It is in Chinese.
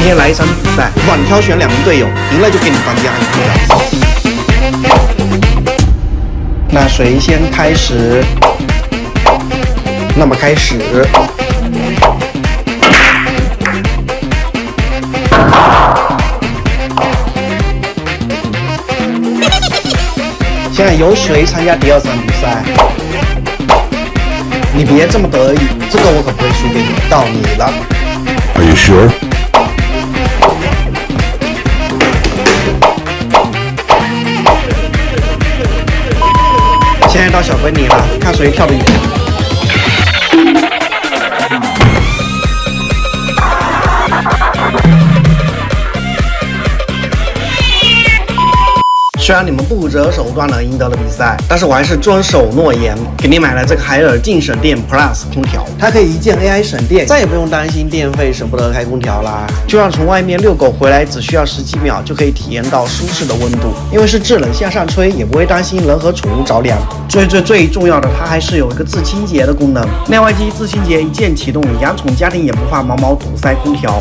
天来一场比赛，不帮你挑选2名队友，赢了就给你当家安空调。那谁先开始？那么开始。现在由谁参加第2场比赛？你别这么得意，这个我可不会输给你，到你了。Are you sure? 现在到小分你了，看谁跳得远。虽然你们不择手段的赢得了比赛，但是我还是遵守诺言，给你买了这个海尔净省电 Plus 空调，它可以一键 AI 省电，再也不用担心电费舍不得开空调啦。就像从外面遛狗回来，只需要10几秒就可以体验到舒适的温度，因为是制冷向上吹，也不会担心人和宠物着凉。最重要的，它还是有一个自清洁的功能，内外机自清洁一键启动，养宠家庭也不怕毛毛堵塞空调。